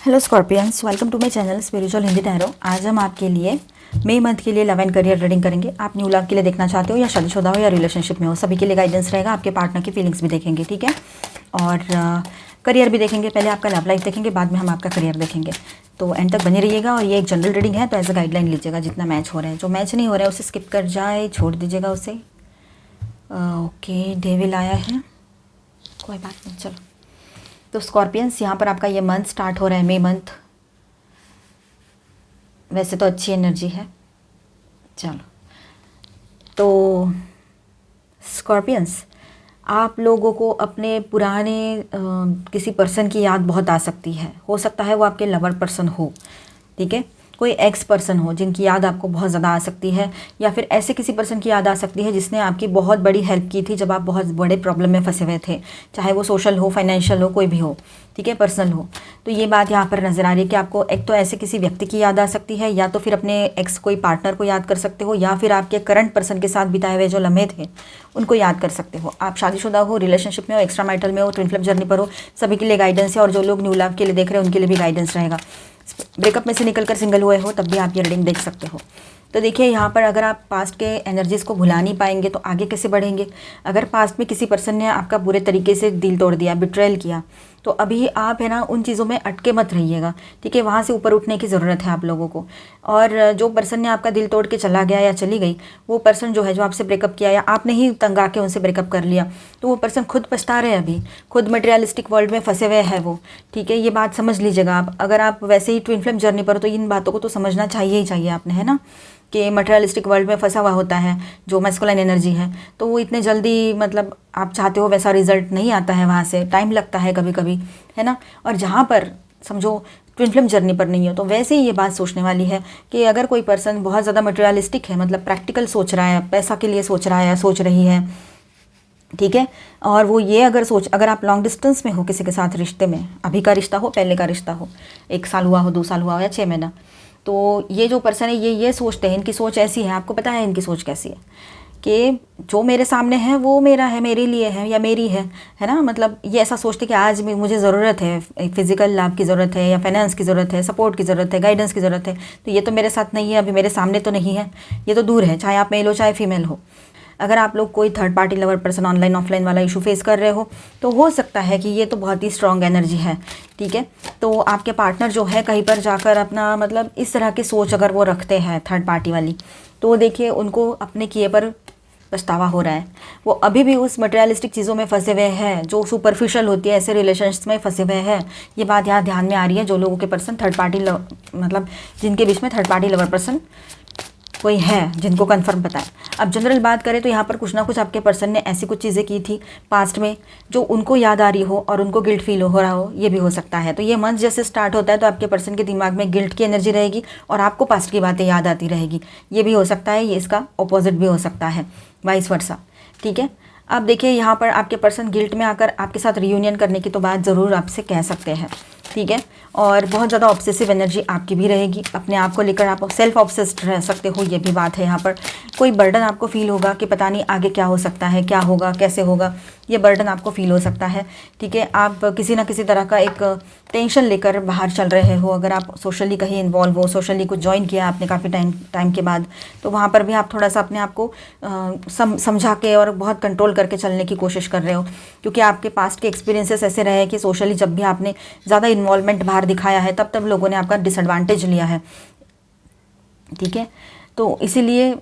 Hello scorpions, welcome to my channel spiritual Hindi tarot. आज हम आपके लिए मई मंथ के लिए लव एंड करियर रीडिंग करेंगे। आप न्यू लव के लिए देखना चाहते हो या शादीशुदा हो या रिलेशनशिप में हो, सभी के लिए गाइडेंस रहेगा। आपके पार्टनर की फीलिंग्स भी देखेंगे, ठीक है, और करियर भी देखेंगे। पहले आपका लव लाइफ देखेंगे, बाद में हम आपका करियर देखेंगे। तो एंड तक बने रहिएगा। और ये एक जनरल रीडिंग है, तो एज अ गाइडलाइन लीजिएगा जितना मैच हो रहा है। जो मैच नहीं हो रहा है उसे स्किप कर जाए, छोड़ दीजिएगा उसे। ओके, डेविल आया है, कोई बात नहीं, चलो। तो स्कॉर्पियंस, यहाँ पर आपका ये मंथ स्टार्ट हो रहा है, मई मंथ। वैसे तो अच्छी एनर्जी है। चलो, तो स्कॉर्पियंस, आप लोगों को अपने पुराने किसी पर्सन की याद बहुत आ सकती है। हो सकता है वो आपके लवर पर्सन हो, ठीक है, कोई एक्स पर्सन हो जिनकी याद आपको बहुत ज़्यादा आ सकती है, या फिर ऐसे किसी पर्सन की याद आ सकती है जिसने आपकी बहुत बड़ी हेल्प की थी जब आप बहुत बड़े प्रॉब्लम में फंसे हुए थे। चाहे वो सोशल हो, फाइनेंशियल हो, कोई भी हो, ठीक है, पर्सनल हो। तो ये बात यहाँ पर नज़र आ रही है कि आपको एक तो ऐसे किसी व्यक्ति की याद आ सकती है, या तो फिर अपने एक्स कोई पार्टनर को याद कर सकते हो, या फिर आपके करंट पर्सन के साथ बिताए हुए जो लम्हे थे उनको याद कर सकते हो। आप शादीशुदा हो, रिलेशनशिप में हो, एक्स्ट्रा मैरिटल में हो, ट्विन फ्लेम जर्नी पर हो, सभी के लिए गाइडेंस है। और जो लोग न्यू लव के लिए देख रहे हैं उनके लिए भी गाइडेंस रहेगा। ब्रेकअप में से निकलकर सिंगल हुए हो तब भी आप ये रीडिंग देख सकते हो। तो देखिए, यहाँ पर अगर आप पास्ट के एनर्जीज़ को भुला नहीं पाएंगे तो आगे कैसे बढ़ेंगे। अगर पास्ट में किसी पर्सन ने आपका बुरे तरीके से दिल तोड़ दिया, बिट्रेयल किया, तो अभी आप है ना उन चीज़ों में अटके मत रहिएगा, ठीक है। वहाँ से ऊपर उठने की ज़रूरत है आप लोगों को। और जो पर्सन ने आपका दिल तोड़ के चला गया या चली गई, वो पर्सन जो है, जो आपसे ब्रेकअप किया या आपने ही तंग आके उनसे ब्रेकअप कर लिया, तो वो पर्सन खुद पछता रहे हैं, अभी खुद मटेरियलिस्टिक वर्ल्ड में फंसे हुए हैं वो, ठीक है। ये बात समझ लीजिएगा आप। अगर आप वैसे ही ट्विन फ्लेम जर्नी पर हो तो इन बातों को तो समझना चाहिए ही चाहिए आपने, है ना, कि मटेरियलिस्टिक वर्ल्ड में फंसा हुआ होता है जो मैस्कुलाइन एनर्जी है, तो वो इतने जल्दी मतलब आप चाहते हो वैसा रिजल्ट नहीं आता है, वहाँ से टाइम लगता है कभी कभी, है ना। और जहाँ पर समझो ट्विन फ्लेम जर्नी पर नहीं हो, तो वैसे ही ये बात सोचने वाली है कि अगर कोई पर्सन बहुत ज़्यादा मटेरियलिस्टिक है, मतलब प्रैक्टिकल सोच रहा है, पैसा के लिए सोच रहा है या सोच रही है, ठीक है, और वो ये अगर आप लॉन्ग डिस्टेंस में हो किसी के साथ रिश्ते में, अभी का रिश्ता हो, पहले का रिश्ता हो, 1 साल हुआ हो, 2 साल हुआ हो या 6 महीना, तो ये जो पर्सन है ये सोचते हैं, इनकी सोच ऐसी है, आपको पता है इनकी सोच कैसी है, कि जो मेरे सामने है वो मेरा है, मेरे लिए है या मेरी है ना। मतलब ये ऐसा सोचते कि आज मुझे ज़रूरत है, फिजिकल लाभ की ज़रूरत है या फाइनेंस की ज़रूरत है, सपोर्ट की ज़रूरत है, गाइडेंस की ज़रूरत है, तो ये तो मेरे साथ नहीं है, अभी मेरे सामने तो नहीं है, ये तो दूर है, चाहे आप मेल हो चाहे फीमेल हो। अगर आप लोग कोई third party lover person online offline वाला इशू फेस कर रहे हो, तो हो सकता है कि ये तो बहुत ही स्ट्रॉन्ग एनर्जी है, ठीक है। तो आपके पार्टनर जो है कहीं पर जाकर अपना मतलब इस तरह की सोच अगर वो रखते हैं थर्ड पार्टी वाली, तो देखिए उनको अपने किए पर पछतावा हो रहा है। वो अभी भी उस मटेरियलिस्टिक चीज़ों में फंसे हुए हैं जो सुपरफिशियल होती है, ऐसे रिलेशन्स में फंसे हुए हैं। ये बात यहाँ ध्यान में आ रही है। जो लोगों के पर्सन थर्ड पार्टी मतलब जिनके बीच में थर्ड पार्टी लवर पर्सन कोई है, जिनको कंफर्म पता है। अब जनरल बात करें तो यहाँ पर कुछ ना कुछ आपके पर्सन ने ऐसी कुछ चीज़ें की थी पास्ट में जो उनको याद आ रही हो और उनको गिल्ट फील हो रहा हो, ये भी हो सकता है। तो ये मंथ जैसे स्टार्ट होता है तो आपके पर्सन के दिमाग में गिल्ट की एनर्जी रहेगी और आपको पास्ट की बातें याद आती रहेगी, ये भी हो सकता है। ये इसका ऑपोजिट भी हो सकता है, वाइस वर्सा, ठीक है। अब देखिए, यहाँ पर आपके पर्सन गिल्ट में आकर आपके साथ रियूनियन करने की तो बात ज़रूर आपसे कह सकते हैं, ठीक है। और बहुत ज़्यादा ऑब्सेसिव एनर्जी आपकी भी रहेगी, अपने आप को लेकर आप सेल्फ ऑब्सेस्ड रह सकते हो, ये भी बात है। यहाँ पर कोई बर्डन आपको फील होगा कि पता नहीं आगे क्या हो सकता है, क्या होगा, कैसे होगा, ये बर्डन आपको फील हो सकता है, ठीक है। आप किसी ना किसी तरह का एक टेंशन लेकर बाहर चल रहे हो। अगर आप सोशली कहीं इन्वॉल्व हो, सोशली कुछ ज्वाइन किया आपने काफ़ी टाइम के बाद, तो वहाँ पर भी आप थोड़ा सा अपने आप को समझा के और बहुत कंट्रोल करके चलने की कोशिश कर रहे हो, क्योंकि आपके पास्ट के एक्सपीरियंसेस ऐसे रहे कि सोशली जब भी आपने ज़्यादा इन्वॉल्वमेंट बाहर दिखाया है तब लोगों ने आपका डिसएडवांटेज लिया है, ठीक है। तो इसीलिए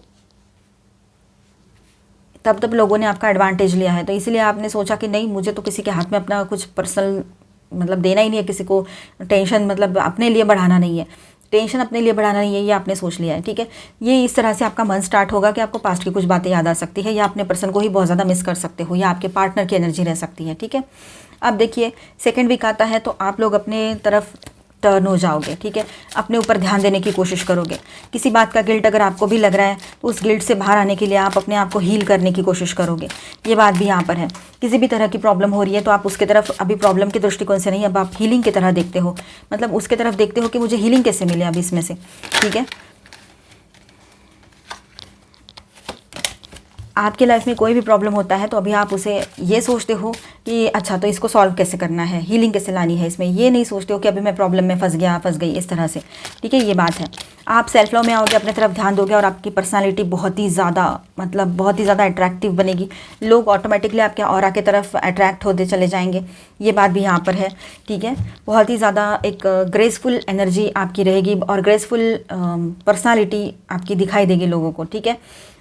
तब लोगों ने आपका एडवांटेज लिया है, तो इसीलिए आपने सोचा कि नहीं, मुझे तो किसी के हाथ में अपना कुछ पर्सनल मतलब देना ही नहीं है, किसी को टेंशन मतलब अपने लिए बढ़ाना नहीं है, टेंशन अपने लिए बढ़ाना नहीं है, ये आपने सोच लिया है, ठीक है। ये इस तरह से आपका मन स्टार्ट होगा कि आपको पास्ट की कुछ बातें याद आ सकती है, या अपने पर्सन को ही बहुत ज़्यादा मिस कर सकते हो, या आपके पार्टनर की एनर्जी रह सकती है, ठीक है। अब देखिए, सेकेंड वीक आता है तो आप लोग अपने तरफ टर्न हो जाओगे, ठीक है। अपने ऊपर ध्यान देने की कोशिश करोगे। किसी बात का गिल्ट अगर आपको भी लग रहा है तो उस गिल्ट से बाहर आने के लिए आप अपने आप को हील करने की कोशिश करोगे, ये बात भी यहाँ पर है। किसी भी तरह की प्रॉब्लम हो रही है तो आप उसके तरफ अभी प्रॉब्लम के दृष्टिकोण से नहीं, अब आप हीलिंग की तरह देखते हो, मतलब उसके तरफ देखते हो कि मुझे हीलिंग कैसे मिले अब इसमें से, ठीक है। आपके लाइफ में कोई भी प्रॉब्लम होता है तो अभी आप उसे ये सोचते हो कि अच्छा तो इसको सॉल्व कैसे करना है, हीलिंग कैसे लानी है इसमें, ये नहीं सोचते हो कि अभी मैं प्रॉब्लम में फंस गई इस तरह से। ठीक है, ये बात है। आप सेल्फ लव में आओगे, अपने तरफ ध्यान दोगे और आपकी पर्सनालिटी बहुत ही ज़्यादा अट्रैक्टिव बनेगी। लोग ऑटोमेटिकली आपके ऑरा की तरफ अट्रैक्ट होते चले जाएंगे, ये बात भी यहाँ पर है। ठीक है, बहुत ही ज़्यादा एक ग्रेसफुल एनर्जी आपकी रहेगी और ग्रेसफुल पर्सनालिटी आपकी दिखाई देगी लोगों को। ठीक है,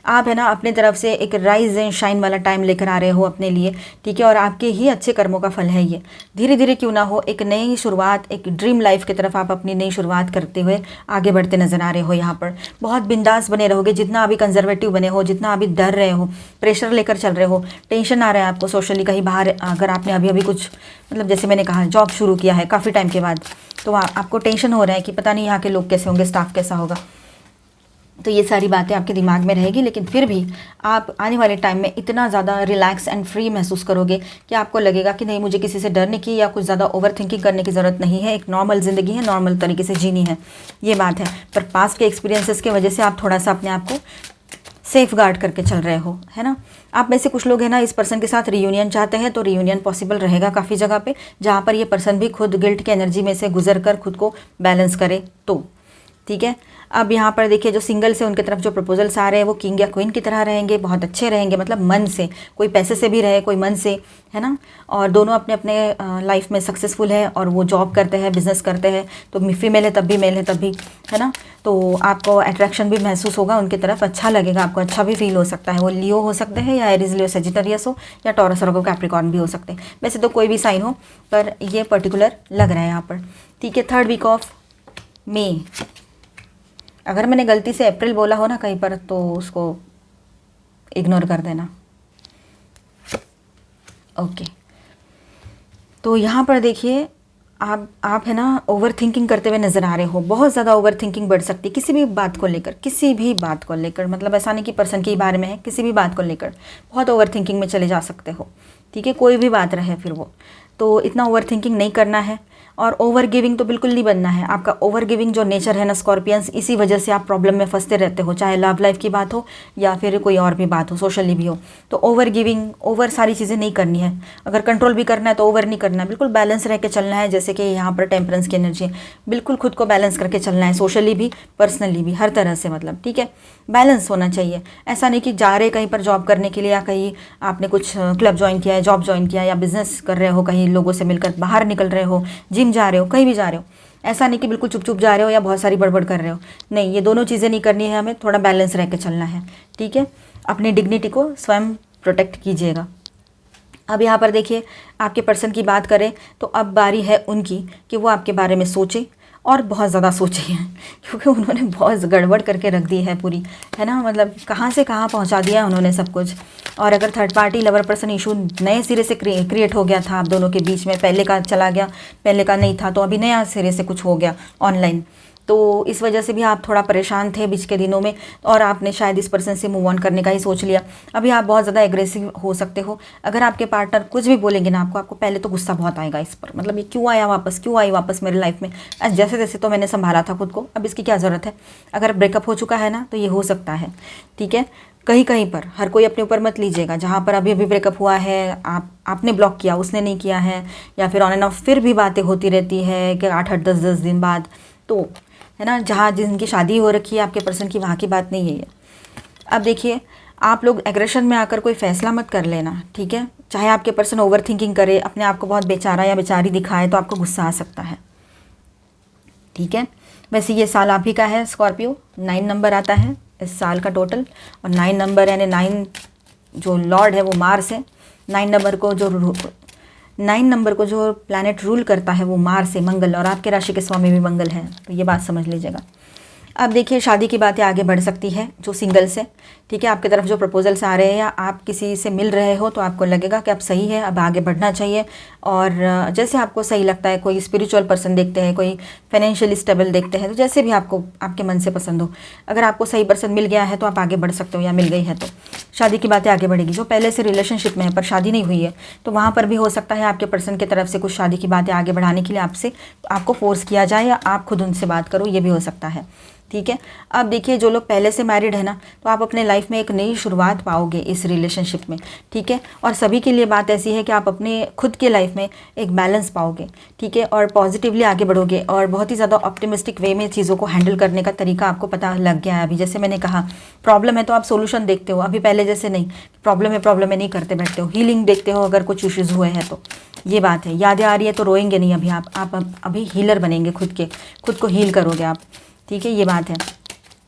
आप है ना अपने तरफ से एक राइज एंड शाइन वाला टाइम लेकर आ रहे हो अपने लिए। ठीक है, और आपके ही अच्छे कर्मों का फल है ये। धीरे धीरे क्यों ना हो, एक नई शुरुआत, एक ड्रीम लाइफ की तरफ आप अपनी नई शुरुआत करते हुए आगे बढ़ते नजर आ रहे हो। यहाँ पर बहुत बिंदास बने रहोगे, जितना अभी कंजर्वेटिव बने हो, जितना अभी डर रहे हो, प्रेशर लेकर चल रहे हो, टेंशन आ रहा है आपको सोशली कहीं बाहर, अगर आपने अभी कुछ मतलब जैसे मैंने कहा जॉब शुरू किया है काफ़ी टाइम के बाद, तो आपको टेंशन हो रहा है कि पता नहीं यहाँ के लोग कैसे होंगे, स्टाफ कैसा होगा। तो ये सारी बातें आपके दिमाग में रहेगी, लेकिन फिर भी आप आने वाले टाइम में इतना ज़्यादा रिलैक्स एंड फ्री महसूस करोगे कि आपको लगेगा कि नहीं, मुझे किसी से डरने की या कुछ ज़्यादा ओवर थिंकिंग करने की ज़रूरत नहीं है। एक नॉर्मल ज़िंदगी है, नॉर्मल तरीके से जीनी है, ये बात है। पर पास्ट के एक्सपीरियंसेस की वजह से आप थोड़ा सा अपने आप को सेफ गार्ड करके चल रहे हो, है ना। आप में से कुछ लोग हैं ना इस पर्सन के साथ रियूनियन चाहते हैं, तो रियूनियन पॉसिबल रहेगा काफ़ी जगह पे, जहाँ पर ये पर्सन भी खुद गिल्ट की एनर्जी में से गुजर कर खुद को बैलेंस करे तो। ठीक है, अब यहाँ पर देखिए जो सिंगल्स है उनके तरफ जो प्रपोजल्स आ रहे हैं वो किंग या क्वीन की तरह रहेंगे, बहुत अच्छे रहेंगे, मतलब मन से, कोई पैसे से भी रहे, कोई मन से, है ना। और दोनों अपने अपने लाइफ में सक्सेसफुल है और वो जॉब करते हैं, बिजनेस करते हैं, तो फीमेल है तब भी, मेल है तब भी, है ना। तो आपको अट्रैक्शन भी महसूस होगा उनकी तरफ, अच्छा लगेगा आपको, अच्छा भी फील हो सकता है। वो लियो हो सकते हैं या एरीज, लियो, सेजिटेरियस हो, या टॉरस और कैप्रिकॉर्न भी हो सकते हैं। वैसे तो कोई भी साइन हो, पर ये पर्टिकुलर लग रहा है यहाँ पर। ठीक है, 3rd वीक ऑफ मई, अगर मैंने गलती से अप्रैल बोला हो ना कहीं पर तो उसको इग्नोर कर देना। ओके, तो यहाँ पर देखिए आप है ना ओवर थिंकिंग करते हुए नज़र आ रहे हो, बहुत ज़्यादा ओवर थिंकिंग बढ़ सकती है किसी भी बात को लेकर, मतलब ऐसा नहीं कि पर्सन के बारे में है, किसी भी बात को लेकर बहुत ओवर थिंकिंग में चले जा सकते हो। ठीक है, कोई भी बात रहे फिर वो, तो इतना ओवर थिंकिंग नहीं करना है और ओवर गिविंग तो बिल्कुल नहीं बनना है। आपका ओवर गिविंग जो नेचर है ना स्कॉर्पियंस, इसी वजह से आप प्रॉब्लम में फंसते रहते हो, चाहे लव लाइफ की बात हो या फिर कोई और भी बात हो, सोशली भी हो। तो ओवर गिविंग, ओवर सारी चीज़ें नहीं करनी है। अगर कंट्रोल भी करना है तो ओवर नहीं करना है, बिल्कुल बैलेंस रह के चलना है। जैसे कि यहाँ पर टेम्परेंस की एनर्जी है, बिल्कुल खुद को बैलेंस करके चलना है, सोशली भी, पर्सनली भी, हर तरह से, मतलब ठीक है, बैलेंस होना चाहिए। ऐसा नहीं कि जा रहे कहीं पर जॉब करने के लिए या कहीं आपने कुछ क्लब ज्वाइन किया है, जॉब ज्वाइन किया, या बिजनेस कर रहे हो, कहीं लोगों से मिलकर बाहर निकल रहे हो, जिम जा रहे हो, कहीं भी जा रहे हो, ऐसा नहीं कि बिल्कुल चुप चुप जा रहे हो या बहुत सारी बड़बड़ कर रहे हो। नहीं, ये दोनों चीज़ें नहीं करनी है, हमें थोड़ा बैलेंस रह के चलना है। ठीक है, अपनी डिग्निटी को स्वयं प्रोटेक्ट कीजिएगा। अब यहाँ पर देखिए आपके पर्सन की बात करें तो अब बारी है उनकी कि वो आपके बारे में सोचे और बहुत ज़्यादा सोचे हैं, क्योंकि उन्होंने बहुत गड़बड़ करके रख दी है पूरी, है ना। मतलब कहाँ से कहाँ पहुँचा दिया है उन्होंने सब कुछ। और अगर third party lover person issue नए सिरे से क्रिएट हो गया था आप दोनों के बीच में, पहले का चला गया, पहले का नहीं था, तो अभी नया सिरे से कुछ हो गया ऑनलाइन, तो इस वजह से भी आप थोड़ा परेशान थे बीच के दिनों में और आपने शायद इस पर्सन से मूव ऑन करने का ही सोच लिया। अभी आप बहुत ज़्यादा एग्रेसिव हो सकते हो। अगर आपके पार्टनर कुछ भी बोलेंगे ना आपको पहले तो गुस्सा बहुत आएगा इस पर, मतलब ये क्यों आया वापस, क्यों आई वापस मेरे लाइफ में, जैसे जैसे तो मैंने संभाला था खुद को, अब इसकी क्या ज़रूरत है। अगर ब्रेकअप हो चुका है ना तो ये हो सकता है। ठीक है, कहीं कहीं पर, हर कोई अपने ऊपर मत लीजिएगा। जहाँ पर अभी ब्रेकअप हुआ है, आपने ब्लॉक किया, उसने नहीं किया है, या फिर ऑन एंड ऑफ फिर भी बातें होती रहती है कि 8-8 10-10 दिन बाद, तो है ना, जहाँ जिनकी शादी हो रखी है आपके पर्सन की, वहाँ की बात नहीं है ये। अब देखिए आप लोग एग्रेशन में आकर कोई फैसला मत कर लेना, ठीक है। चाहे आपके पर्सन ओवर थिंकिंग करे, अपने आप को बहुत बेचारा या बेचारी दिखाए, तो आपको गुस्सा आ सकता है। ठीक है, वैसे ये साल आप ही का है स्कॉर्पियो। 9 नंबर आता है इस साल का टोटल, और 9 नंबर यानी 9 जो लॉर्ड है वो मार्स है। 9 नंबर को जो प्लैनेट रूल करता है वो मार्स है, मंगल, और आपके राशि के स्वामी भी मंगल है, तो ये बात समझ लीजिएगा। अब देखिए शादी की बातें आगे बढ़ सकती है जो सिंगल्स है। ठीक है, आपकी तरफ जो प्रपोजल्स आ रहे हैं या आप किसी से मिल रहे हो तो आपको लगेगा कि अब सही है, अब आगे बढ़ना चाहिए और जैसे आपको सही लगता है, कोई स्पिरिचुअल पर्सन देखते हैं, कोई फाइनेंशियली स्टेबल देखते हैं, तो जैसे भी आपको आपके मन से पसंद हो। अगर आपको सही पर्सन मिल गया है तो आप आगे बढ़ सकते हो, या मिल गई है तो शादी की बातें आगे बढ़ेगी। जो पहले से रिलेशनशिप में है पर शादी नहीं हुई है, तो वहाँ पर भी हो सकता है आपके पर्सन की तरफ से कुछ शादी की बातें आगे बढ़ाने के लिए आपको फोर्स किया जाए, या आप खुद उनसे बात करो, ये भी हो सकता है। ठीक है। अब देखिए, जो लोग पहले से मैरिड है ना, तो आप अपने लाइफ में एक नई शुरुआत पाओगे इस रिलेशनशिप में। ठीक है। और सभी के लिए बात ऐसी है कि आप अपने खुद के लाइफ में एक बैलेंस पाओगे। ठीक है। और पॉजिटिवली आगे बढ़ोगे, और बहुत ही ज़्यादा ऑप्टिमिस्टिक वे में चीज़ों को हैंडल करने का तरीका आपको पता लग गया है अभी। जैसे मैंने कहा, प्रॉब्लम है तो आप सोल्यूशन देखते हो, अभी पहले जैसे नहीं, प्रॉब्लम है नहीं करते बैठते हो, हीलिंग देखते हो अगर कुछ इश्यूज़ हुए हैं तो। ये बात है। यादें आ रही है तो रोएंगे नहीं अभी आप अभी हीलर बनेंगे, खुद को हील करोगे आप। ठीक है, ये बात है।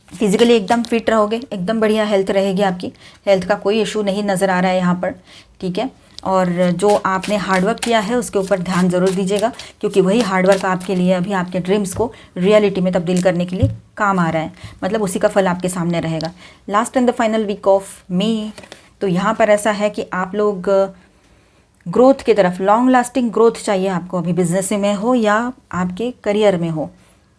फिजिकली एकदम फिट रहोगे, एकदम बढ़िया हेल्थ रहेगी आपकी, हेल्थ का कोई इशू नहीं नज़र आ रहा है यहाँ पर। ठीक है। और जो आपने हार्डवर्क किया है उसके ऊपर ध्यान ज़रूर दीजिएगा, क्योंकि वही हार्डवर्क आपके लिए अभी आपके ड्रीम्स को रियलिटी में तब्दील करने के लिए काम आ रहा है, मतलब उसी का फल आपके सामने रहेगा। Last and the final week of May, तो यहाँ पर ऐसा है कि आप लोग ग्रोथ की तरफ, लॉन्ग लास्टिंग ग्रोथ चाहिए आपको, अभी बिजनेस में हो या आपके करियर में हो,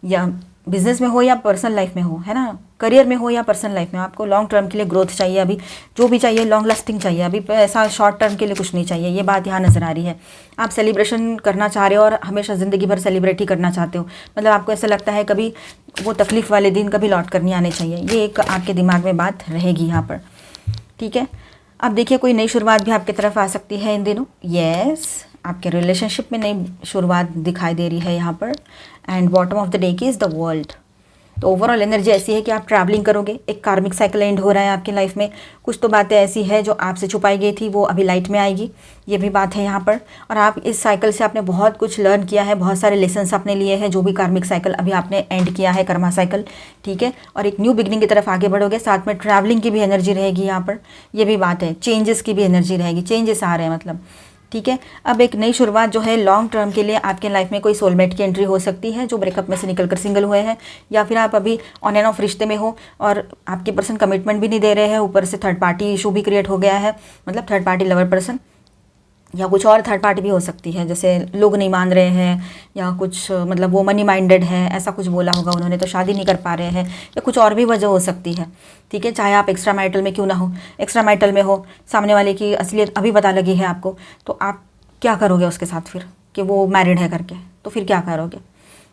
या बिजनेस में हो या पर्सनल लाइफ में हो, है ना, करियर में हो या पर्सनल लाइफ में, आपको लॉन्ग टर्म के लिए ग्रोथ चाहिए अभी। जो भी चाहिए लॉन्ग लास्टिंग चाहिए अभी, ऐसा शॉर्ट टर्म के लिए कुछ नहीं चाहिए। ये बात यहाँ नज़र आ रही है। आप सेलिब्रेशन करना चाह रहे हो और हमेशा ज़िंदगी भर सेलिब्रेट ही करना चाहते हो, मतलब आपको ऐसा लगता है कभी वो तकलीफ़ वाले दिन कभी लौट कर नहीं आने चाहिए। ये एक आपके दिमाग में बात रहेगी यहाँ पर। ठीक है। अब देखिए, कोई नई शुरुआत भी आपकी तरफ आ सकती है इन दिनों। यस, आपके रिलेशनशिप में नई शुरुआत दिखाई दे रही है यहाँ पर। And bottom of the day की इज़ द वर्ल्ड। तो ओवरऑल एनर्जी ऐसी है कि आप ट्रैवलिंग करोगे, एक कार्मिक साइकिल एंड हो रहा है आपकी लाइफ में। कुछ तो बातें ऐसी है जो आपसे छुपाई गई थी, वो अभी लाइट में आएगी, ये भी बात है यहाँ पर। और आप इस साइकिल से आपने बहुत कुछ लर्न किया है, बहुत सारे लेसन्स आपने लिए हैं, जो भी कार्मिक साइकिल अभी आपने एंड किया है, कर्मा साइकिल। ठीक है। और एक न्यू बिगनिंग की तरफ आगे बढ़ोगे, साथ में ट्रैवलिंग की भी एनर्जी रहेगी यहाँ पर, ये भी बात है। चेंजेस की भी एनर्जी रहेगी, चेंजेस आ रहे हैं मतलब। ठीक है। अब एक नई शुरुआत जो है लॉन्ग टर्म के लिए आपके लाइफ में कोई सोलमेट की एंट्री हो सकती है, जो ब्रेकअप में से निकलकर सिंगल हुए हैं, या फिर आप अभी ऑन एंड ऑफ रिश्ते में हो और आपके पर्सन कमिटमेंट भी नहीं दे रहे हैं, ऊपर से थर्ड पार्टी इशू भी क्रिएट हो गया है, मतलब थर्ड पार्टी लवर पर्सन, या कुछ और थर्ड पार्टी भी हो सकती है, जैसे लोग नहीं मान रहे हैं, या कुछ मतलब वो मनी माइंडेड है, ऐसा कुछ बोला होगा उन्होंने तो शादी नहीं कर पा रहे हैं, या कुछ और भी वजह हो सकती है। ठीक है। चाहे आप एक्स्ट्रा मैरिटल में क्यों ना हो, एक्स्ट्रा मैरिटल में हो, सामने वाले की असलियत अभी पता लगी है आपको, तो आप क्या करोगे उसके साथ फिर, कि वो मैरिड है करके, तो फिर क्या करोगे?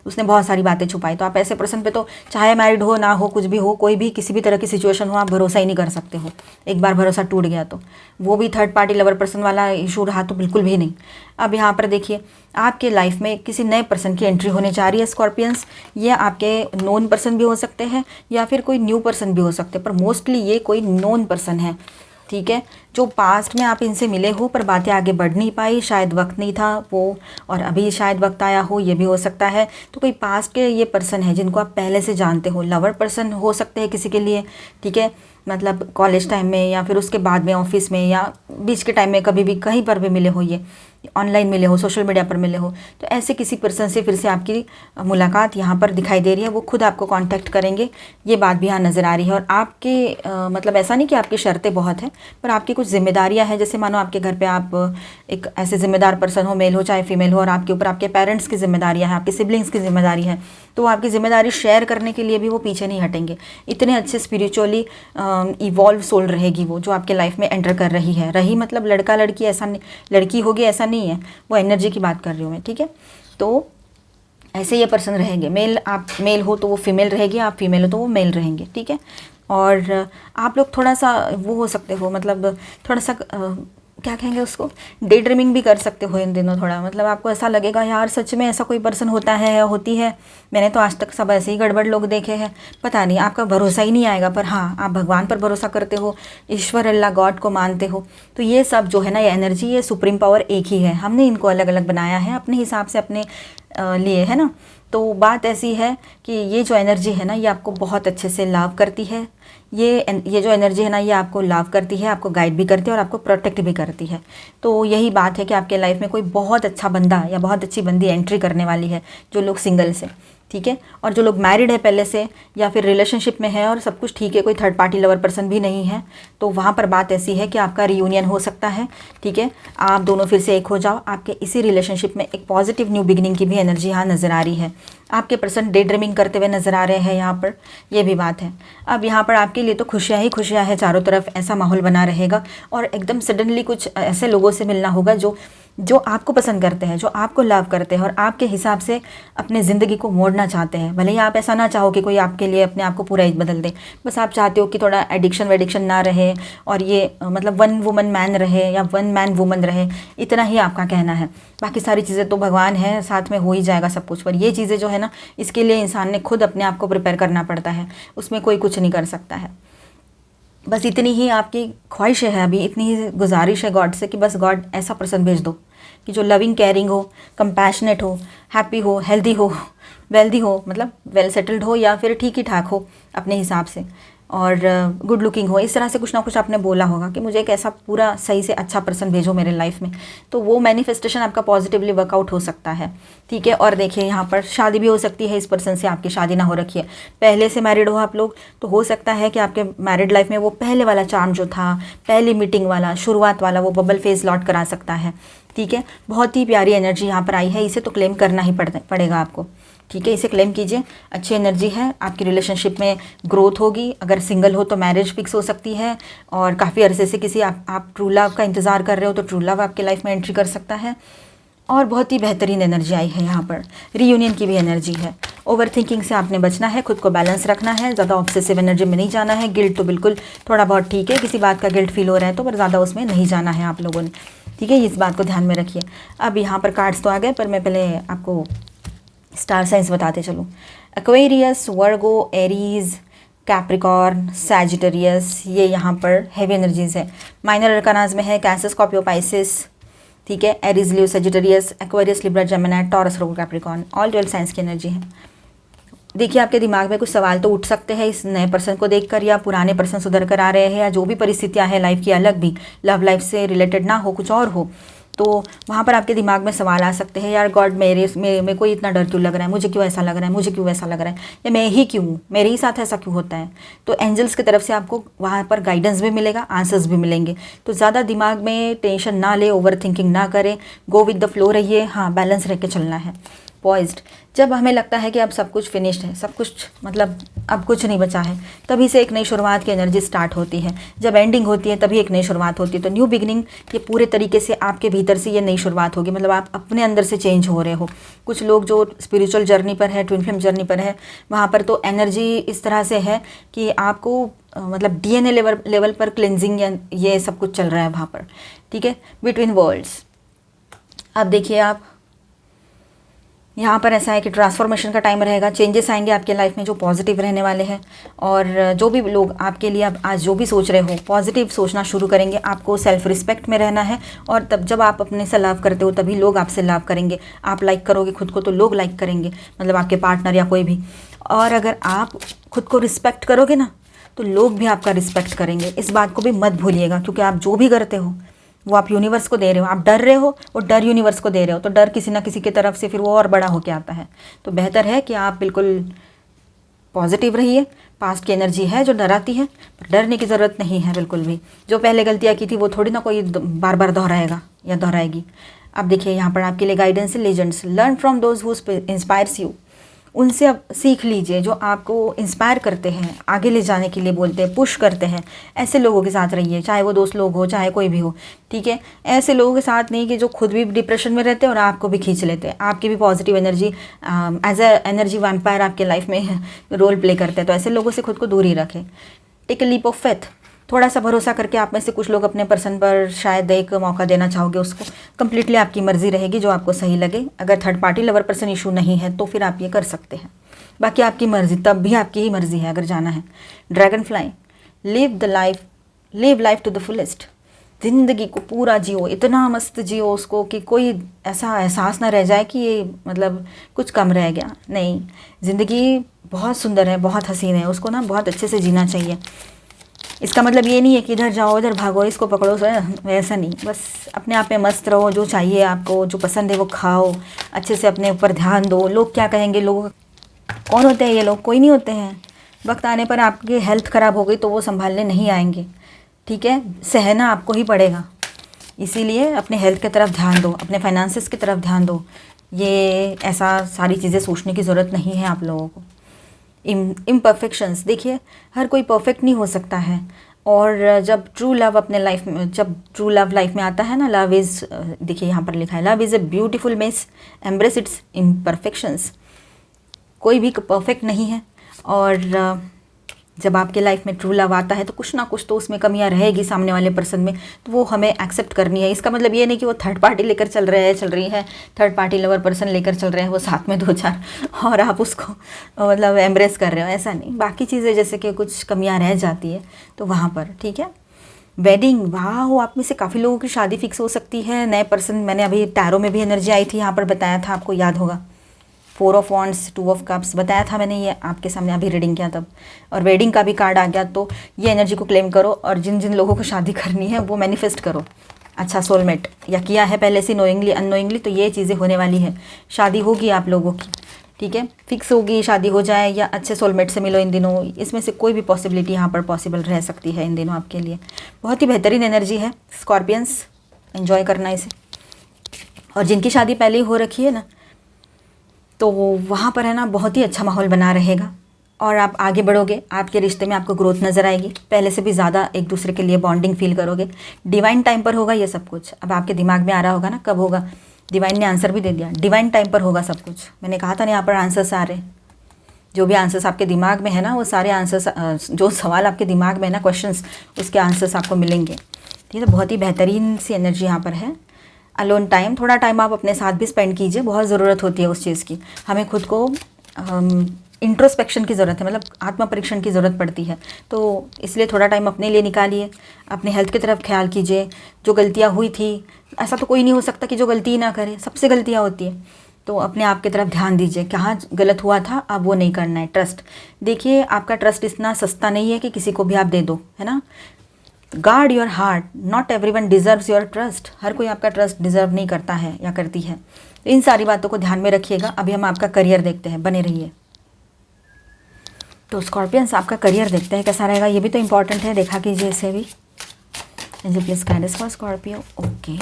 उसने बहुत सारी बातें छुपाई, तो आप ऐसे पर्सन पे तो चाहे मैरिड हो ना हो, कुछ भी हो, कोई भी किसी भी तरह की सिचुएशन हो, आप भरोसा ही नहीं कर सकते हो। एक बार भरोसा टूट गया तो, वो भी थर्ड पार्टी लवर पर्सन वाला इशू रहा तो बिल्कुल भी नहीं। अब यहाँ पर देखिए, आपके लाइफ में किसी नए पर्सन की एंट्री होने जा रही है स्कॉर्पियंस। ये आपके नोन पर्सन भी हो सकते हैं, या फिर कोई न्यू पर्सन भी हो सकते हैं, पर मोस्टली ये कोई नोन पर्सन है। ठीक है। जो पास्ट में आप इनसे मिले हो पर बातें आगे बढ़ नहीं पाई, शायद वक्त नहीं था वो, और अभी शायद वक्त आया हो, ये भी हो सकता है। तो कोई पास्ट के ये पर्सन है जिनको आप पहले से जानते हो, लवर पर्सन हो सकते हैं किसी के लिए। ठीक है। मतलब कॉलेज टाइम में, या फिर उसके बाद में ऑफिस में, या बीच के टाइम में कभी भी कहीं पर भी मिले हो, ये ऑनलाइन मिले हो, सोशल मीडिया पर मिले हो, तो ऐसे किसी पर्सन से फिर से आपकी मुलाकात यहाँ पर दिखाई दे रही है। वो खुद आपको कांटेक्ट करेंगे, ये बात भी यहाँ नज़र आ रही है। और आपके मतलब ऐसा नहीं कि आपकी शर्तें बहुत हैं, पर आपकी कुछ जिम्मेदारियाँ हैं। जैसे मानो आपके घर पे आप एक ऐसे जिम्मेदार पर्सन हो, मेल हो चाहे फीमेल हो, और आपके ऊपर आपके पेरेंट्स की जिम्मेदारियाँ हैं, आपके सिबलिंग्स की जिम्मेदारी है, तो आपकी जिम्मेदारी शेयर करने के लिए भी वो पीछे नहीं हटेंगे। इतने अच्छे स्पिरिचुअली इवॉल्व सोल रहेगी वो, जो आपके लाइफ में एंटर कर रही है। रही मतलब लड़का लड़की ऐसा नहीं, लड़की होगी ऐसा नहीं है, वो एनर्जी की बात कर रही हूँ मैं। ठीक है। तो ऐसे ये पर्सन रहेंगे। मेल, आप मेल हो तो वो फीमेल रहेगी, आप फीमेल हो तो वो मेल रहेंगे। ठीक है। और आप लोग थोड़ा सा वो हो सकते हो, मतलब थोड़ा सा क्या कहेंगे उसको, डे ड्रीमिंग भी कर सकते हो इन दिनों थोड़ा। मतलब आपको ऐसा लगेगा यार सच में ऐसा कोई पर्सन होता है या होती है, मैंने तो आज तक सब ऐसे ही गड़बड़ लोग देखे हैं, पता नहीं, आपका भरोसा ही नहीं आएगा। पर हाँ, आप भगवान पर भरोसा करते हो, ईश्वर अल्लाह गॉड को मानते हो, तो ये सब जो है ना, ये एनर्जी, ये सुप्रीम पावर एक ही है। हमने इनको अलग अलग बनाया है अपने हिसाब से, अपने लिए, है ना। तो बात ऐसी है कि ये जो एनर्जी है ना, ये आपको बहुत अच्छे से लव करती है, ये जो एनर्जी है ना, ये आपको लव करती है, आपको गाइड भी करती है और आपको प्रोटेक्ट भी करती है। तो यही बात है कि आपके लाइफ में कोई बहुत अच्छा बंदा या बहुत अच्छी बंदी एंट्री करने वाली है, जो लोग सिंगल से, ठीक है। और जो लोग मैरिड है पहले से या फिर रिलेशनशिप में है और सब कुछ ठीक है, कोई थर्ड पार्टी लवर पर्सन भी नहीं है, तो वहाँ पर बात ऐसी है कि आपका रियूनियन हो सकता है, ठीक है। आप दोनों फिर से एक हो जाओ। आपके इसी रिलेशनशिप में एक पॉजिटिव न्यू बिगिनिंग की भी एनर्जी यहाँ नज़र आ रही है। आपके पर्सन डे ड्रीमिंग करते हुए नज़र आ रहे हैं यहाँ पर, ये भी बात है। अब यहाँ पर आपके लिए तो खुशियाँ ही खुशियाँ हैं चारों तरफ, ऐसा माहौल बना रहेगा। और एकदम सडनली कुछ ऐसे लोगों से मिलना होगा जो आपको पसंद करते हैं, जो आपको लव करते हैं और आपके हिसाब से अपने ज़िंदगी को मोड़ना चाहते हैं। भले ही आप ऐसा ना चाहो कि कोई आपके लिए अपने आप को पूरा ही बदल दे, बस आप चाहते हो कि थोड़ा एडिक्शन वेडिक्शन ना रहे और ये मतलब वन वुमन मैन रहे या वन मैन वुमन रहे, इतना ही आपका कहना है। बाकी सारी चीज़ें तो भगवान है, साथ में हो ही जाएगा सब कुछ। पर ये चीज़ें जो है ना, इसके लिए इंसान ने खुद अपने आप को प्रिपेयर करना पड़ता है, उसमें कोई कुछ नहीं कर सकता है। बस इतनी ही आपकी ख्वाहिश है अभी, इतनी ही गुजारिश है गॉड से कि बस गॉड ऐसा पर्सन भेज दो कि जो लविंग, केयरिंग हो, कंपैशनेट हो, हैप्पी हो, हेल्दी हो, वेल्दी हो, मतलब वेल सेटल्ड हो या फिर ठीक ही ठाक हो अपने हिसाब से, और गुड लुकिंग हो। इस तरह से कुछ ना कुछ आपने बोला होगा कि मुझे एक ऐसा पूरा सही से अच्छा पर्सन भेजो मेरे लाइफ में, तो वो मैनिफेस्टेशन आपका पॉजिटिवली वर्कआउट हो सकता है, ठीक है। और देखिए यहाँ पर शादी भी हो सकती है इस पर्सन से, आपकी शादी ना हो रखी है, पहले से मैरिड हो आप लोग, तो हो सकता है कि आपके मैरिड लाइफ में वो पहले वाला चार्म जो था, पहली मीटिंग वाला, शुरुआत वाला, वो बबल फेज लौट कर आ सकता है, ठीक है। बहुत ही प्यारी एनर्जी यहाँ पर आई है, इसे तो क्लेम करना ही पड़ेगा आपको, ठीक है। इसे क्लेम कीजिए, अच्छी एनर्जी है। आपकी रिलेशनशिप में ग्रोथ होगी, अगर सिंगल हो तो मैरिज फिक्स हो सकती है, और काफ़ी अरसे से किसी आप ट्रू लव का इंतज़ार कर रहे हो तो ट्रू लव आपके लाइफ में एंट्री कर सकता है। और बहुत ही बेहतरीन एनर्जी आई है यहाँ पर, रीयूनियन की भी एनर्जी है। ओवर थिंकिंग से आपने बचना है, खुद को बैलेंस रखना है, ज़्यादा ऑब्सेसिव एनर्जी में नहीं जाना है। गिल्ट तो बिल्कुल थोड़ा बहुत ठीक है, किसी बात का गिल्ट फील हो रहा है तो, पर ज़्यादा उसमें नहीं जाना है आप लोगों ने, ठीक है। इस बात को ध्यान में रखिए। अब यहाँ पर कार्ड्स तो आ गए, पर मैं पहले आपको स्टार साइंस बताते चलूँ। Aquarius, Virgo, Aries, Capricorn, Sagittarius, ये यहाँ पर हैवी एनर्जीज़ है। माइनर अरकानाज में है कैंसर, स्कॉर्पियो, पाइसिस, ठीक है। Aries, Leo, Sagittarius, Aquarius, Libra, Gemini, Taurus, Virgo, Capricorn, all 12 signs की एनर्जी है। देखिए आपके दिमाग में कुछ सवाल तो उठ सकते हैं इस नए पर्सन को देखकर, या पुराने पर्सन सुधर कर आ रहे हैं, या जो भी परिस्थितियाँ हैं लाइफ की, अलग भी लव लाइफ से रिलेटेड ना हो, कुछ और हो, तो वहाँ पर आपके दिमाग में सवाल आ सकते हैं, यार गॉड मेरे को इतना डर क्यों लग रहा है, मुझे क्यों ऐसा लग रहा है, मुझे क्यों ऐसा लग रहा है, या मैं ही क्यों, मेरे ही साथ ऐसा क्यों होता है। तो एंजल्स की तरफ से आपको वहाँ पर गाइडेंस भी मिलेगा, आंसर्स भी मिलेंगे। तो ज़्यादा दिमाग में टेंशन ना ले, ओवर थिंकिंग ना करें, गो विद द फ्लो रहिए, हाँ बैलेंस रह के चलना है। पॉइज्ड, जब हमें लगता है कि अब सब कुछ फिनिश्ड है, सब कुछ मतलब अब कुछ नहीं बचा है, तभी से एक नई शुरुआत की एनर्जी स्टार्ट होती है। जब एंडिंग होती है तभी एक नई शुरुआत होती है। तो न्यू बिगिनिंग, ये पूरे तरीके से आपके भीतर से ये नई शुरुआत होगी, मतलब आप अपने अंदर से चेंज हो रहे हो। कुछ लोग जो स्पिरिचुअल जर्नी पर है, ट्विन फ्लेम जर्नी पर है, वहाँ पर तो एनर्जी इस तरह से है कि आपको मतलब डीएनए लेवल पर क्लिनजिंग या ये सब कुछ चल रहा है वहाँ पर, ठीक है। बिटवीन वर्ल्ड्स, अब देखिए आप यहाँ पर ऐसा है कि ट्रांसफॉर्मेशन का टाइम रहेगा, चेंजेस आएंगे आपके लाइफ में जो पॉजिटिव रहने वाले हैं। और जो भी लोग आपके लिए अब आज जो भी सोच रहे हो, पॉजिटिव सोचना शुरू करेंगे। आपको सेल्फ रिस्पेक्ट में रहना है, और तब जब आप अपने से लव करते हो तभी लोग आपसे लव करेंगे। आप लाइक करोगे खुद को तो लोग लाइक करेंगे, मतलब आपके पार्टनर या कोई भी। और अगर आप खुद को रिस्पेक्ट करोगे ना, तो लोग भी आपका रिस्पेक्ट करेंगे। इस बात को भी मत भूलिएगा, क्योंकि आप जो भी करते हो वो आप यूनिवर्स को दे रहे हो। आप डर रहे हो, वो डर यूनिवर्स को दे रहे हो, तो डर किसी ना किसी की तरफ से फिर वो और बड़ा होके आता है। तो बेहतर है कि आप बिल्कुल पॉजिटिव रहिए। पास्ट की एनर्जी है जो डराती है, पर डरने की ज़रूरत नहीं है बिल्कुल भी। जो पहले गलतियाँ की थी वो थोड़ी ना कोई बार बार दोहराएगा या दोहराएगी। अब देखिए यहाँ पर आपके लिए गाइडेंस है, legends. Learn from those who inspires you, उनसे अब सीख लीजिए जो आपको इंस्पायर करते हैं, आगे ले जाने के लिए बोलते हैं, पुश करते हैं। ऐसे लोगों के साथ रहिए, चाहे वो दोस्त लोग हो, चाहे कोई भी हो, ठीक है। ऐसे लोगों के साथ नहीं कि जो खुद भी डिप्रेशन में रहते हैं और आपको भी खींच लेते हैं, आपकी भी positive energy as a energy vampire आपके लाइफ में रोल प्ले करते हैं। तो ऐसे लोगों से खुद को दूर ही रखें। Take a leap of faith, थोड़ा सा भरोसा करके आप में से कुछ लोग अपने पर्सन पर शायद एक मौका देना चाहोगे उसको। कंप्लीटली आपकी मर्जी रहेगी, जो आपको सही लगे। अगर third party lover person issue नहीं है तो फिर आप ये कर सकते हैं, बाकी आपकी मर्जी, तब भी आपकी ही मर्जी है अगर जाना है। Dragonfly, live life to the fullest. ज़िंदगी को पूरा जियो, इतना मस्त जियो उसको कि कोई ऐसा एहसास ना रह जाए कि ये मतलब कुछ कम रह गया। नहीं, ज़िंदगी बहुत सुंदर है, बहुत हसीन है, उसको ना बहुत अच्छे से जीना चाहिए। इसका मतलब ये नहीं है कि इधर जाओ उधर भागो, इसको पकड़ो, वैसा नहीं। बस अपने आप में मस्त रहो, जो चाहिए आपको, जो पसंद है वो खाओ, अच्छे से अपने ऊपर ध्यान दो। लोग क्या कहेंगे, लोग कौन होते हैं ये लोग? कोई नहीं होते हैं। वक्त आने पर आपकी हेल्थ ख़राब हो गई तो वो संभालने नहीं आएंगे, ठीक है? सहना आपको ही पड़ेगा। इसीलिए अपने हेल्थ की तरफ ध्यान दो, अपने फाइनेंसिस की तरफ ध्यान दो। ये ऐसा सारी चीज़ें सोचने की ज़रूरत नहीं है आप लोगों को। इम्परफेक्शंस, देखिए हर कोई परफेक्ट नहीं हो सकता है। और जब ट्रू लव अपने लाइफ में, जब ट्रू लव लाइफ में आता है ना, लव इज़, देखिए यहाँ पर लिखा है, love is a beautiful mess, embrace it's imperfections. कोई भी परफेक्ट नहीं है। और जब आपके लाइफ में ट्रू लव आता है तो कुछ ना कुछ तो उसमें कमियां रहेगी सामने वाले पर्सन में, तो वो हमें एक्सेप्ट करनी है। इसका मतलब ये नहीं कि वो थर्ड पार्टी लेकर चल रही है, थर्ड पार्टी लवर पर्सन लेकर चल रहे हैं वो साथ में 2-4, और आप उसको मतलब एम्ब्रेस कर रहे हो, ऐसा नहीं। बाकी चीज़ें जैसे कि कुछ कमियाँ रह जाती है तो वहाँ पर, ठीक है। वेडिंग, वाह, आप में से काफ़ी लोगों की शादी फिक्स हो सकती है। नए पर्सन, मैंने अभी टैरो में भी एनर्जी आई थी, यहाँ पर बताया था, आपको याद होगा, 4 ऑफ वॉन्ड्स, 2 ऑफ कप्स बताया था मैंने, ये आपके सामने अभी रीडिंग किया तब, और वेडिंग का भी कार्ड आ गया। तो ये एनर्जी को क्लेम करो, और जिन जिन लोगों को शादी करनी है वो मैनिफेस्ट करो। अच्छा सोलमेट, या किया है पहले से नोइंगली अननोइंगली, तो ये चीज़ें होने वाली है। शादी होगी आप लोगों की, ठीक है, फिक्स होगी, शादी हो जाए या अच्छे सोलमेट से मिलो इन दिनों। इसमें से कोई भी पॉसिबिलिटी यहाँ पर पॉसिबल रह सकती है इन दिनों आपके लिए। बहुत ही बेहतरीन एनर्जी है स्कॉर्पियंस, एंजॉय करना इसे। और जिनकी शादी पहले ही हो रखी है ना, तो वहाँ पर है ना बहुत ही अच्छा माहौल बना रहेगा, और आप आगे बढ़ोगे, आपके रिश्ते में आपको ग्रोथ नज़र आएगी, पहले से भी ज़्यादा एक दूसरे के लिए बॉन्डिंग फील करोगे। डिवाइन टाइम पर होगा ये सब कुछ। अब आपके दिमाग में आ रहा होगा ना कब होगा, डिवाइन ने आंसर भी दे दिया, डिवाइन टाइम पर होगा सब कुछ। मैंने कहा था ना यहाँ पर आंसर्स आ रहे हैं। जो भी आंसर्स आपके दिमाग में है ना, वो सारे आंसर्स, जो सवाल आपके दिमाग में है ना, क्वेश्चंस, उसके आंसर्स आपको मिलेंगे, ठीक है। तो बहुत ही बेहतरीन सी एनर्जी यहाँ पर है। अलोन टाइम, थोड़ा टाइम आप अपने साथ भी स्पेंड कीजिए, बहुत ज़रूरत होती है उस चीज़ की। हमें खुद को इंट्रोस्पेक्शन की ज़रूरत है, मतलब आत्म परीक्षण की ज़रूरत पड़ती है। तो इसलिए थोड़ा टाइम अपने लिए निकालिए, अपने हेल्थ की तरफ ख्याल कीजिए। जो गलतियाँ हुई थी, ऐसा तो कोई नहीं हो सकता कि जो गलती ना करे, सबसे गलतियाँ होती है। तो अपने आप की तरफ ध्यान दीजिए, कहाँ गलत हुआ था, अब वो नहीं करना है। ट्रस्ट, देखिए आपका ट्रस्ट इतना सस्ता नहीं है कि किसी को भी आप दे दो, है ना। Guard your heart, not everyone deserves your trust. हर कोई आपका ट्रस्ट डिजर्व नहीं करता है या करती है। तो इन सारी बातों को ध्यान में रखिएगा। अभी हम आपका करियर देखते हैं, बने रहिए। तो स्कॉर्पियंस, आपका करियर देखते हैं कैसा रहेगा, ये भी तो इंपॉर्टेंट है, देखा कीजिए इसे भी। Angel please guidance for Scorpio. Okay,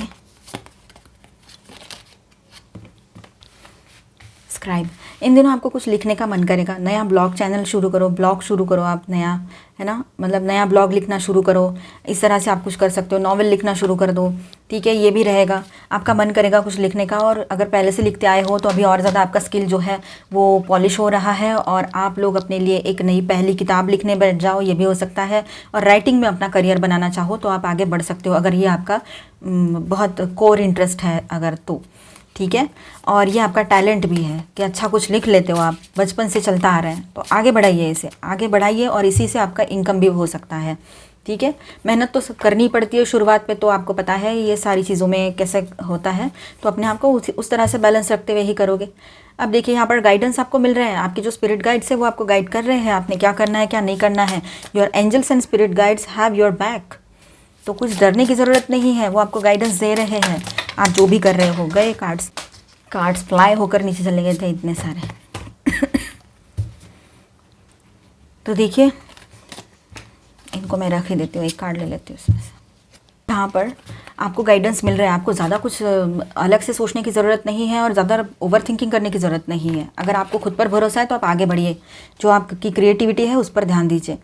subscribe. इन दिनों आपको कुछ लिखने का मन करेगा, नया ब्लॉग चैनल शुरू करो, ब्लॉग शुरू करो आप नया, है ना, मतलब नया ब्लॉग लिखना शुरू करो। इस तरह से आप कुछ कर सकते हो, नॉवेल लिखना शुरू कर दो, ठीक है। ये भी रहेगा, आपका मन करेगा कुछ लिखने का। और अगर पहले से लिखते आए हो तो अभी और ज़्यादा आपका स्किल जो है वो पॉलिश हो रहा है, और आप लोग अपने लिए एक नई पहली किताब लिखने बैठ जाओ, ये भी हो सकता है। और राइटिंग में अपना करियर बनाना चाहो तो आप आगे बढ़ सकते हो, अगर ये आपका बहुत कोर इंटरेस्ट है अगर तो, ठीक है। और ये आपका टैलेंट भी है कि अच्छा कुछ लिख लेते हो आप, बचपन से चलता आ रहा है, तो आगे बढ़ाइए, इसे आगे बढ़ाइए, और इसी से आपका इनकम भी हो सकता है, ठीक है। मेहनत तो करनी पड़ती है शुरुआत पे, तो आपको पता है ये सारी चीज़ों में कैसे होता है, तो अपने आप को उस तरह से बैलेंस रखते हुए ही करोगे। अब देखिए यहाँ पर गाइडेंस आपको मिल रहे हैं, आपके जो स्पिरिट गाइड्स है वो आपको गाइड कर रहे हैं, आपने क्या करना है क्या नहीं करना है। Your angels and spirit guides have your back, तो कुछ डरने की ज़रूरत नहीं है, वो आपको गाइडेंस दे रहे हैं। आप जो भी कर रहे हो, गए कार्ड्स फ्लाई होकर नीचे चले गए थे इतने सारे। तो देखिए इनको मैं रख ही देती हूँ, एक कार्ड ले लेती हूँ इसमें से। यहाँ पर आपको गाइडेंस मिल रहा है, आपको ज़्यादा कुछ अलग से सोचने की ज़रूरत नहीं है, और ज़्यादा ओवर थिंकिंग करने की ज़रूरत नहीं है। अगर आपको खुद पर भरोसा है तो आप आगे बढ़िए, जो आपकी क्रिएटिविटी है उस पर ध्यान दीजिए,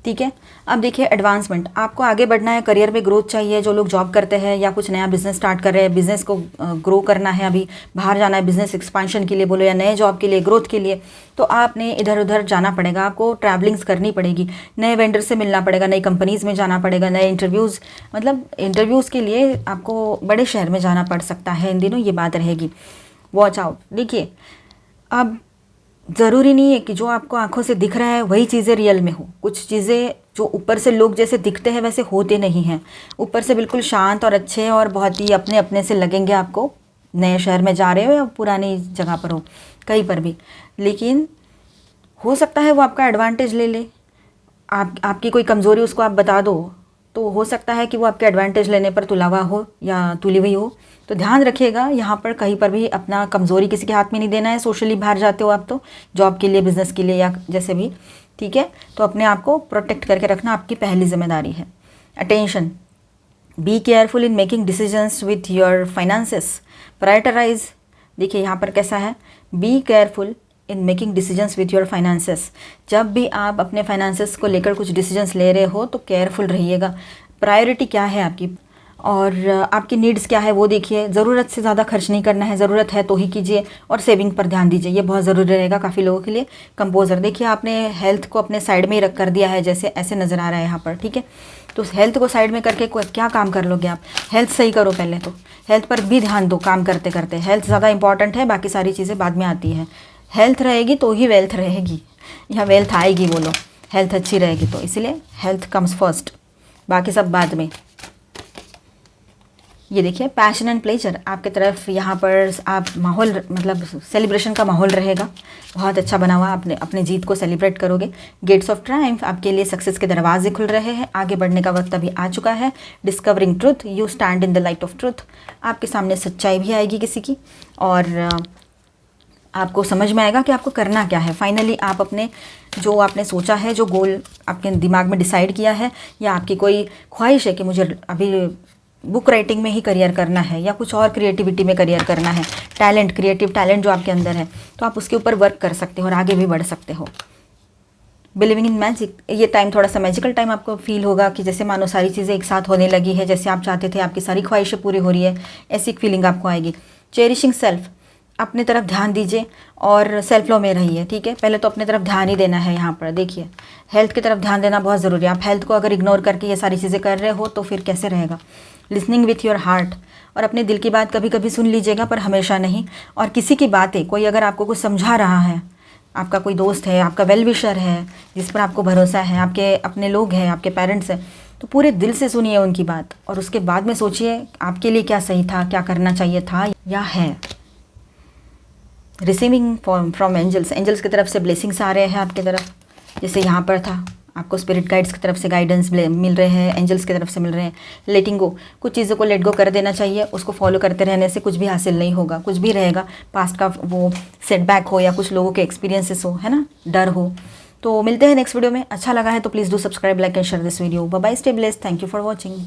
ठीक है। अब देखिए एडवांसमेंट, आपको आगे बढ़ना है, करियर में ग्रोथ चाहिए। जो लोग जॉब करते हैं या कुछ नया बिजनेस स्टार्ट कर रहे हैं, बिजनेस को ग्रो करना है, अभी बाहर जाना है बिजनेस एक्सपांशन के लिए बोलो, या नए जॉब के लिए, ग्रोथ के लिए, तो आपने इधर उधर जाना पड़ेगा, आपको ट्रैवलिंग्स करनी पड़ेगी, नए वेंडर से मिलना पड़ेगा, नई कंपनीज़ में जाना पड़ेगा, नए इंटरव्यूज़, मतलब इंटरव्यूज़ के लिए आपको बड़े शहर में जाना पड़ सकता है इन दिनों, ये बात रहेगी। Watch out. देखिए अब ज़रूरी नहीं है कि जो आपको आंखों से दिख रहा है वही चीज़ें रियल में हो। कुछ चीज़ें जो ऊपर से लोग जैसे दिखते हैं वैसे होते नहीं हैं। ऊपर से बिल्कुल शांत और अच्छे और बहुत ही अपने अपने से लगेंगे आपको, नए शहर में जा रहे हो या पुरानी जगह पर हो, कहीं पर भी। लेकिन हो सकता है वो आपका एडवांटेज ले ले, आपकी कोई कमज़ोरी उसको आप बता दो, तो हो सकता है कि वो आपके एडवांटेज लेने पर तुला हुआ हो या तुली हुई हो। तो ध्यान रखिएगा, यहाँ पर कहीं पर भी अपना कमज़ोरी किसी के हाथ में नहीं देना है। सोशली बाहर जाते हो आप तो, जॉब के लिए, बिजनेस के लिए या जैसे भी, ठीक है। तो अपने आप को प्रोटेक्ट करके रखना आपकी पहली जिम्मेदारी है। Attention, be careful in making decisions with your finances, prioritise. देखिए यहाँ पर कैसा है, be careful in making decisions with your finances. जब भी आप अपने फाइनेंसेस को लेकर कुछ डिसीजंस ले रहे हो तो केयरफुल रहिएगा। प्रायोरिटी क्या है आपकी और आपकी नीड्स क्या है वो देखिए। ज़रूरत से ज़्यादा खर्च नहीं करना है, ज़रूरत है तो ही कीजिए, और सेविंग पर ध्यान दीजिए, ये बहुत ज़रूरी रहेगा काफ़ी लोगों के लिए। कंपोजर, देखिए आपने हेल्थ को अपने साइड में ही रख कर दिया है, जैसे ऐसे नज़र आ रहा है यहाँ पर, ठीक है। तो हेल्थ को साइड में करके क्या काम कर लोगे आप? हेल्थ सही करो पहले तो, हेल्थ पर भी ध्यान दो काम करते करते। हेल्थ ज़्यादा इंपॉर्टेंट है, बाकी सारी चीज़ें बाद में आती है। हेल्थ रहेगी तो ही वेल्थ रहेगी, या वेल्थ आएगी बोलो, हेल्थ अच्छी रहेगी तो। इसलिए हेल्थ कम्स फर्स्ट, बाकी सब बाद में। ये देखिए पैशन एंड प्लेजर, आपके तरफ यहाँ पर आप माहौल, मतलब सेलिब्रेशन का माहौल रहेगा, बहुत अच्छा बना हुआ। आपने अपने जीत को सेलिब्रेट करोगे। गेट्स ऑफ ट्रायम्फ, आपके लिए सक्सेस के दरवाजे खुल रहे हैं, आगे बढ़ने का वक्त अभी आ चुका है। Discovering truth, you stand in the light of truth, आपके सामने सच्चाई भी आएगी किसी की, और आपको समझ में आएगा कि आपको करना क्या है। फाइनली आप अपने जो आपने सोचा है, जो गोल आपके दिमाग में डिसाइड किया है, या आपकी कोई ख्वाहिश है कि मुझे अभी बुक राइटिंग में ही करियर करना है या कुछ और क्रिएटिविटी में करियर करना है, टैलेंट, क्रिएटिव टैलेंट जो आपके अंदर है, तो आप उसके ऊपर वर्क कर सकते हो और आगे भी बढ़ सकते हो। बिलीविंग इन मैजिक, ये टाइम थोड़ा सा मैजिकल टाइम आपको फील होगा कि जैसे मानो सारी चीज़ें एक साथ होने लगी है, जैसे आप चाहते थे, आपकी सारी ख्वाहिशें पूरी हो रही है, ऐसी फीलिंग आपको आएगी। चेरिशिंग सेल्फ, अपने तरफ ध्यान दीजिए और सेल्फ लो में रहिए, ठीक है। पहले तो अपने तरफ ध्यान ही देना है। यहाँ पर देखिए हेल्थ की तरफ ध्यान देना बहुत ज़रूरी है। आप हेल्थ को अगर इग्नोर करके ये सारी चीज़ें कर रहे हो तो फिर कैसे रहेगा। लिसनिंग विथ योर हार्ट, और अपने दिल की बात कभी कभी सुन लीजिएगा पर हमेशा नहीं। और किसी की बातें, कोई अगर आपको कुछ समझा रहा है, आपका कोई दोस्त है, आपका वेल विशर है जिस पर आपको भरोसा है, आपके अपने लोग हैं, आपके पेरेंट्स हैं, तो पूरे दिल से सुनिए उनकी बात और उसके बाद में सोचिए आपके लिए क्या सही था, क्या करना चाहिए था या है। रिसीविंग फ्रॉम एंजल्स, एंजल्स की तरफ से ब्लेसिंग्स आ रहे हैं आपकी तरफ, जैसे यहाँ पर था, आपको स्पिरिट गाइड्स की तरफ से गाइडेंस मिल रहे हैं, एंजल्स की तरफ से मिल रहे हैं। लेटिंग गो, कुछ चीज़ों को लेट गो कर देना चाहिए, उसको फॉलो करते रहने से कुछ भी हासिल नहीं होगा, कुछ भी रहेगा पास्ट का वो सेटबैक हो या कुछ लोगों के एक्सपीरियंसेस हो, है ना, डर हो। तो मिलते हैं नेक्स्ट वीडियो में। अच्छा लगा है तो please do subscribe, like and share this video. Bye bye, stay blessed, thank you for watching.